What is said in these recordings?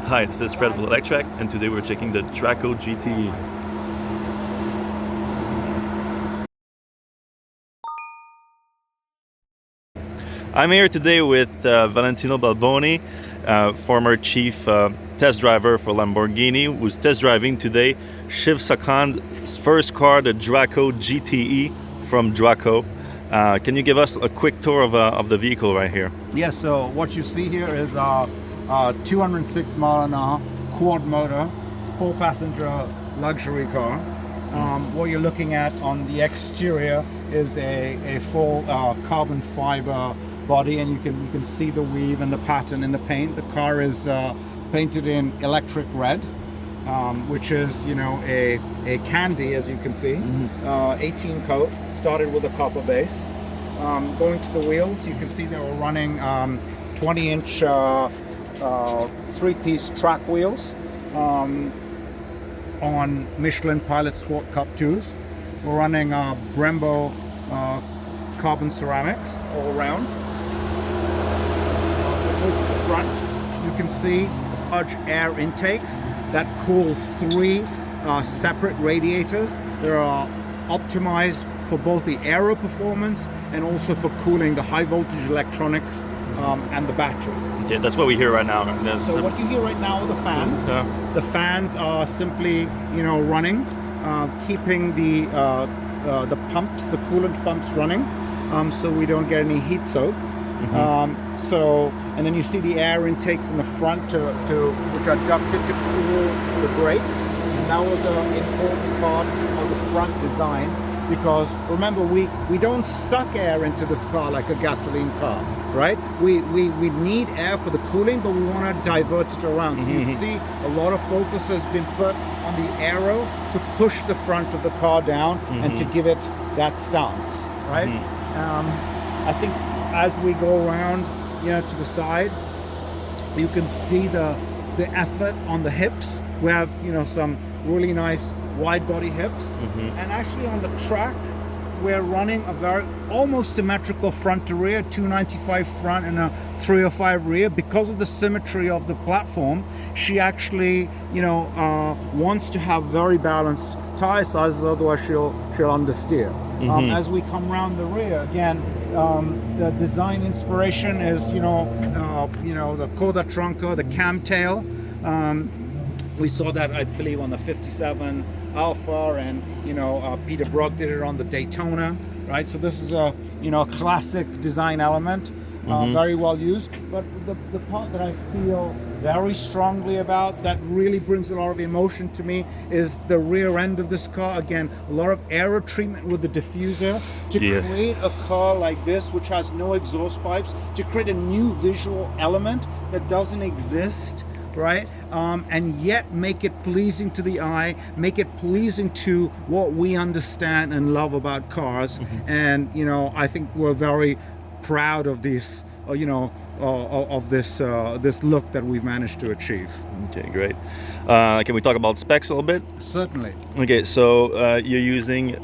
Hi, this is Fred with Electrek, and today we're checking the Drako GTE. I'm here today with Valentino Balboni, former chief test driver for Lamborghini, who's test driving today Shiv Sakhan's first car, the Drako GTE from Drako. Can you give us a quick tour of the vehicle right here? Yes, so what you see here is a 206 mile an hour quad motor, 4-passenger luxury car. What you're looking at on the exterior is a full carbon fiber body, and you can see the weave and the pattern in the paint. The car is painted in electric red, which is a candy, as you can see. 18 coat, started with a copper base. Going to the wheels, you can see they were running 20-inch 3-piece track wheels on Michelin Pilot Sport Cup 2s. We're running Brembo carbon ceramics all around. Move to the front, you can see large air intakes that cool 3 separate radiators that are optimized for both the aero performance and also for cooling the high voltage electronics and the batteries. Yeah, that's what we hear right now. So what you hear right now are the fans. The fans are simply, running, keeping the pumps, the coolant pumps running, so we don't get any heat soak. And then you see the air intakes in the front which are ducted to cool the brakes. And that was an important part of the front design, because remember, we don't suck air into this car like a gasoline car, right? We need air for the cooling, but we want to divert it around. So you see a lot of focus has been put on the aero to push the front of the car down and to give it that stance, right? I think as we go around, to the side, you can see the effort on the hips. We have, some really nice wide body hips, and actually on the track we're running a very almost symmetrical front to rear, 295 front and a 305 rear. Because of the symmetry of the platform, she actually wants to have very balanced tire sizes, otherwise she'll understeer. As we come around the rear, again, the design inspiration is the Coda Tronco, the cam tail. We saw that, I believe, on the 57 Alpha, and Peter Brock did it on the Daytona, right? So this is a classic design element, very well used. But the part that I feel very strongly about, that really brings a lot of emotion to me, is the rear end of this car. Again, a lot of aero treatment with the diffuser to create a car like this, which has no exhaust pipes, to create a new visual element that doesn't exist, right? And yet make it pleasing to the eye, make it pleasing to what we understand and love about cars. And I think we're very proud of these, of this look that we've managed to achieve. Okay, great. Can we talk about specs a little bit? Certainly. Okay, so you're using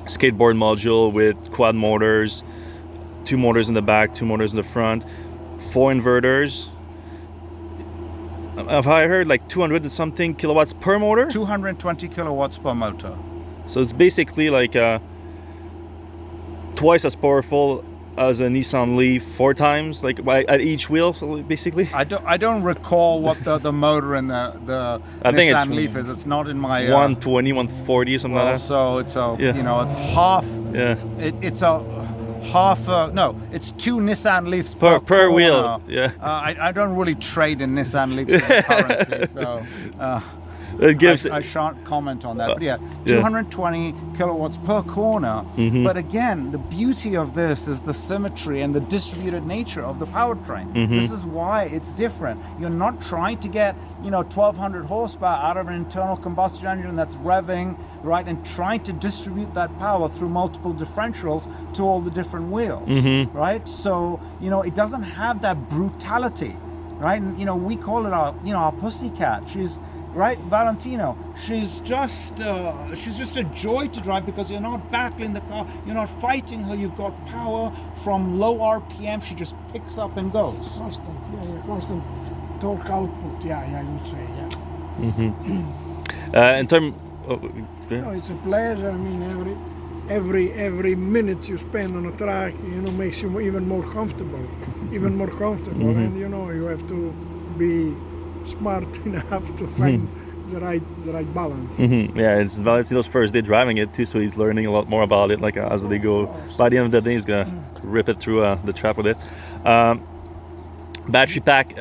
skateboard module with quad motors, 2 motors in the back, 2 motors in the front, 4 inverters. Have I heard like 200 and something kilowatts per motor? 220 kilowatts per motor. So it's basically like twice as powerful as a Nissan Leaf, 4 times, like at each wheel, so basically. I don't recall what the motor in the I think Nissan Leaf is. It's not in my 120, 140, something like that. So it's it's half. Yeah. It's a half. No, it's 2 Nissan Leafs per wheel. Yeah. I don't really trade in Nissan Leafs as a currency, so. It gives. I shan't comment on that, but 220 kilowatts per corner. But again, the beauty of this is the symmetry and the distributed nature of the powertrain. This is why it's different. You're not trying to get 1,200 horsepower out of an internal combustion engine that's revving, right, and trying to distribute that power through multiple differentials to all the different wheels, right? So it doesn't have that brutality, right? And we call it our pussycat. She's right, Valentino. She's just a joy to drive, because you're not battling the car, you're not fighting her. You've got power from low RPM. She just picks up and goes. Constant, constant. torque output, I would say, In terms, No, it's a pleasure. I mean, every minute you spend on a track, makes you even more comfortable, and you have to be smart enough to find the right balance. Yeah, it's Valentino's first day driving it too, so he's learning a lot more about it. Like as they go, by the end of the day, he's gonna rip it through the track with it. Battery pack.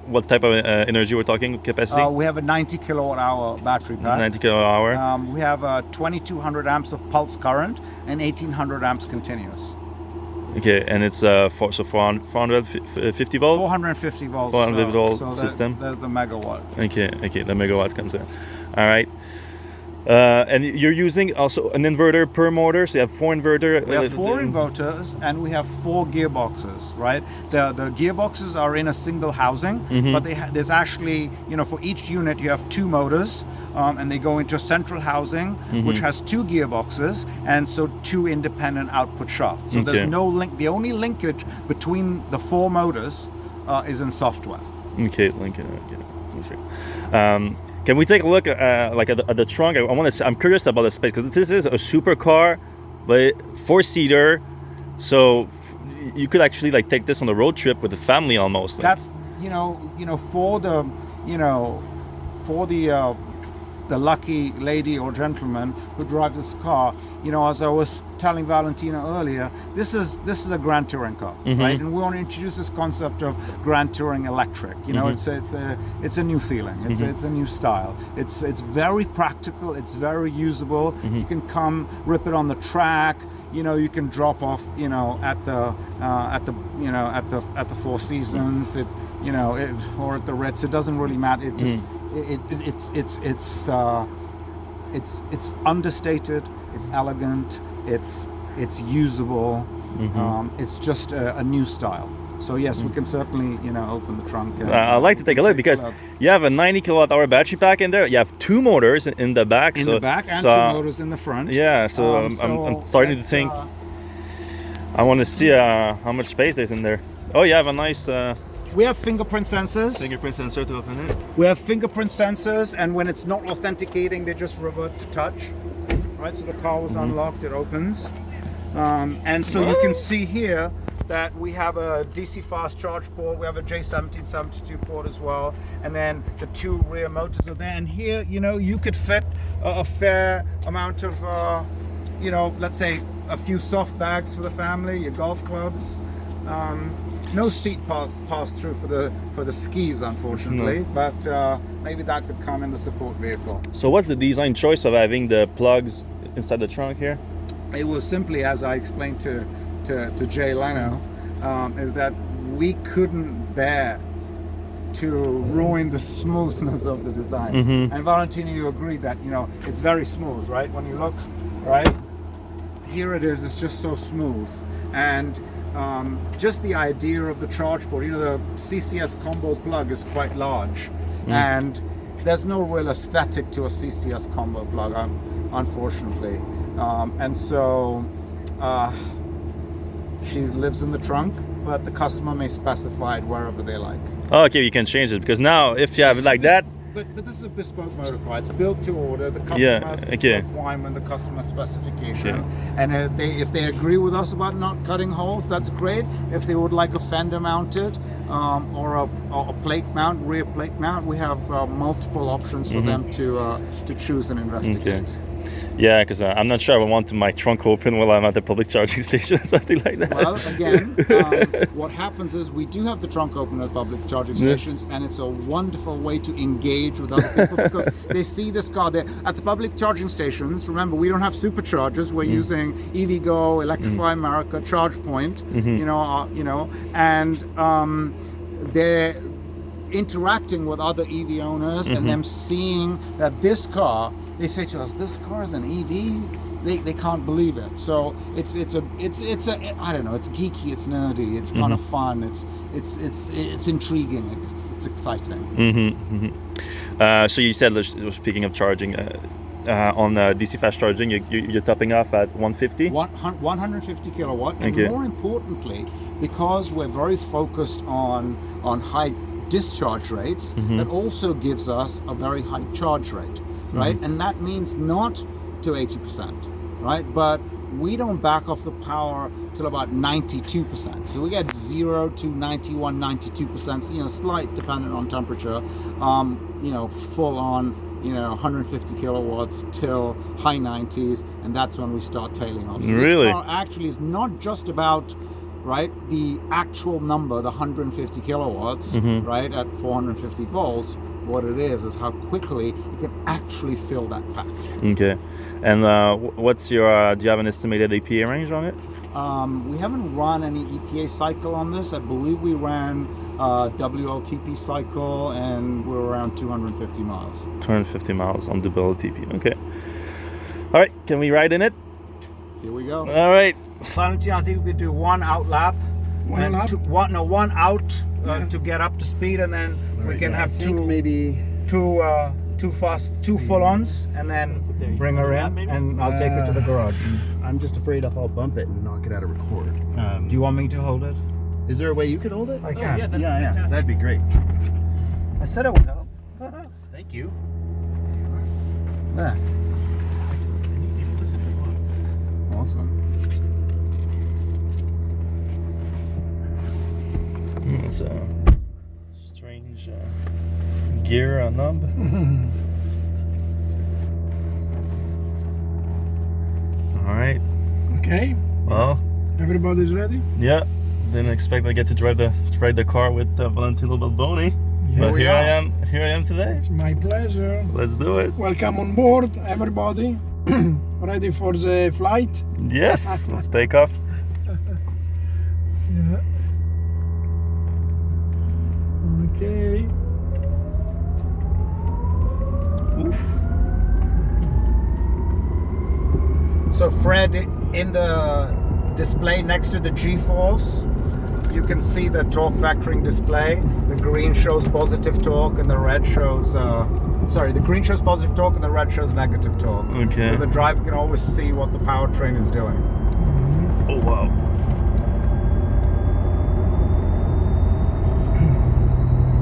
What type of energy we're talking? Capacity? We have a 90 kilowatt hour battery pack. 90 kilowatt hour. We have 2200 amps of pulse current and 1800 amps continuous. Okay, and it's 450 volt. 450 volts. 450 volt so system. There's the megawatt. Okay, the megawatt comes in. All right. And you're using also an inverter per motor, so you have 4 inverters. We have 4 inverters and we have 4 gearboxes, right? The gearboxes are in a single housing, but there's actually, for each unit you have 2 motors, and they go into a central housing, which has 2 gearboxes, and so 2 independent output shafts. So there's no link. The only linkage between the 4 motors is in software. Okay, linkage. Okay. Can we take a look at the trunk? I'm curious about the space because this is a supercar, but 4-seater, so you could actually take this on the road trip with the family almost. That's for the lucky lady or gentleman who drives this car. As I was telling Valentina earlier, this is a Grand Touring car, right? And we want to introduce this concept of Grand Touring electric. It's a new feeling. It's a new style. It's very practical. It's very usable. You can come rip it on the track. You can drop off. At the Four Seasons. Or at the Ritz. It doesn't really matter. It just it's understated, it's elegant, it's usable, it's just a new style. So yes, we can certainly open the trunk. I'd like to take a look because you have a 90 kilowatt hour battery pack in there. You have 2 motors in the back. In the back and 2 motors in the front. Yeah, so I'm starting to think. I want to see how much space there's in there. Oh, you have a nice. We have fingerprint sensors. Fingerprint sensor to open it. We have fingerprint sensors, and when it's not authenticating, they just revert to touch. Right, so the car was unlocked, it opens. And so you can see here that we have a DC fast charge port, we have a J1772 port as well, and then the 2 rear motors are there. And here, you could fit a fair amount of, let's say a few soft bags for the family, your golf clubs. No seat pass through for the skis, unfortunately, but maybe that could come in the support vehicle. So what's the design choice of having the plugs inside the trunk here? It was simply, as I explained to Jay Leno, is that we couldn't bear to ruin the smoothness of the design. And Valentina, you agreed that it's very smooth, right? When you look, right here it is, it's just so smooth. And just the idea of the charge port, the CCS combo plug is quite large, and there's no real aesthetic to a CCS combo plug, unfortunately. And so she lives in the trunk, but the customer may specify it wherever they like. Oh, okay, you can change it because now if you have it like that. But this is a bespoke motor car. It's built to order. The customer's requirement, the customer specification. And if they agree with us about not cutting holes, that's great. If they would like a fender mounted or a plate mount, rear plate mount, we have multiple options for them to choose and investigate. Yeah, because I'm not sure I would want my trunk open while I'm at the public charging station or something like that. Well, again, what happens is we do have the trunk open at public charging stations, and it's a wonderful way to engage with other people because they see this car there. At the public charging stations, remember, we don't have superchargers. We're using EVgo, Electrify America, ChargePoint, and they're interacting with other EV owners and them seeing that this car, they say to us, this car is an EV? They can't believe it. So it's I don't know, it's geeky, it's nerdy, it's kind of fun, it's intriguing, it's exciting. So you said, speaking of charging, on DC fast charging, you're topping off at 150? 150 kilowatt, and more importantly, because we're very focused on high discharge rates that also gives us a very high charge rate, right? And that means not to 80%, right? But we don't back off the power till about 92%. So we get 0 to 91, 92%, you know, slight dependent on temperature, you know, full on, you know, 150 kilowatts till high 90s, and that's when we start tailing off. So Really? this car actually is not just about, right, the actual number, the 150 kilowatts, right, at 450 volts. What it is how quickly you can actually fill that pack. Okay. And what's your? Do you have an estimated EPA range on it? We haven't run any EPA cycle on this. I believe we ran WLTP cycle, and we're around 250 miles. 250 miles on WLTP. Okay. All right. Can we ride in it? Here we go. All right. Valentino, I think we could do one out lap. One lap? One out to get up to speed, and then we can have two full-ons, and then bring her in, and I'll take her to the garage. I'm just afraid if I'll bump it and knock it out of record. Do you want me to hold it? Is there a way you could hold it? I can. Yeah, that'd be great. I said it would help. Thank you. There. Awesome. It's a strange gear knob. All right. Okay, Well, everybody's ready? yeah. Didn't expect I get to drive the car with Valentino Balboni, but we here are. I am. Here I am today. It's my pleasure. Let's do it. Welcome on board, everybody. Ready for the flight? Yes. Let's take off. Yeah. Okay. So Fred, in the display next to the G-force, you can see the torque vectoring display. The green shows positive torque and the red shows, the green shows positive torque and the red shows negative torque. Okay. So the driver can always see what the powertrain is doing. Oh wow.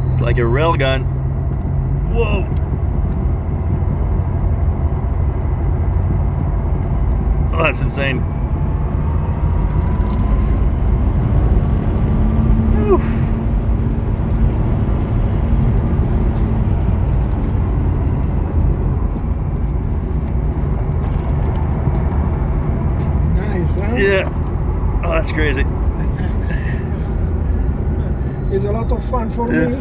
It's like a railgun. Whoa. Oh, that's insane. Whew. Nice, huh? Yeah. Oh, that's crazy. It's a lot of fun for me.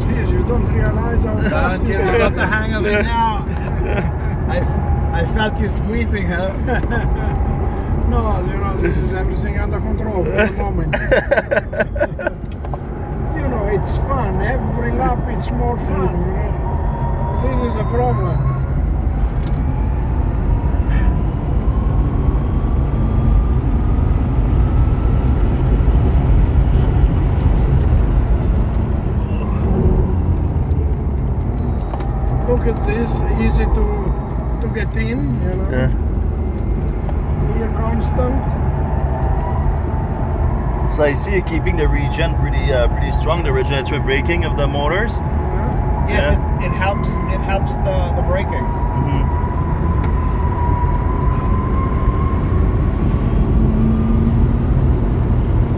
Jeez, you don't realize how fast you Valentino, you got the hang of it now. I felt you squeezing her. No, you know, this is everything under control for the moment. You know, it's fun. Every lap it's more fun. You know? This is a problem. Look at this, easy to get in, you know. Yeah. Here constant. So I see you keeping the regen pretty strong, the regenerative braking of the motors. Yeah. Yes, it helps. It helps the braking.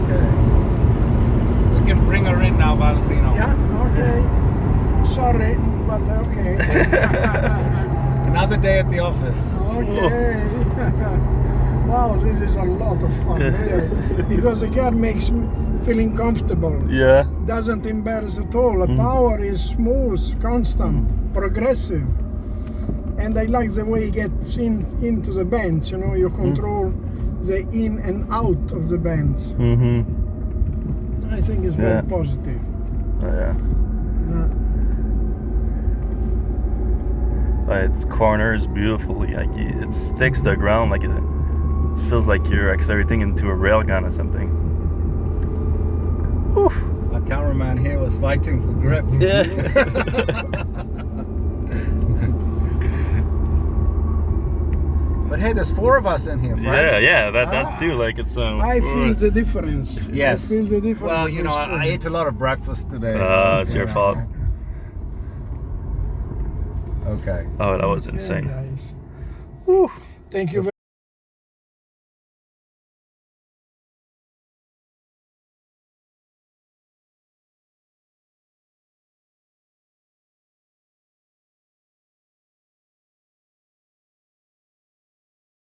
Okay. We can bring her in now, Valentino. Yeah, okay. Sorry, but okay. Another day at the office. Okay. Wow, this is a lot of fun, really. Because the car makes feeling comfortable. Yeah. Doesn't embarrass at all. The power is smooth, constant, progressive. And I like the way it gets into the bends, you know, you control the in and out of the bends. I think it's very positive. Oh, yeah. Its corners beautifully, like it sticks to the ground, like it feels like you're accelerating into a railgun or something. Whew. Our cameraman here was fighting for grip. Yeah. But hey, there's 4 of us in here, Frank. Yeah, that's too, like it's I feel the difference. Yes. I feel the difference. Well, you know, I ate a lot of breakfast today. it's your fault. Okay. Oh, that was Okay, insane. guys. Whew. Thank you.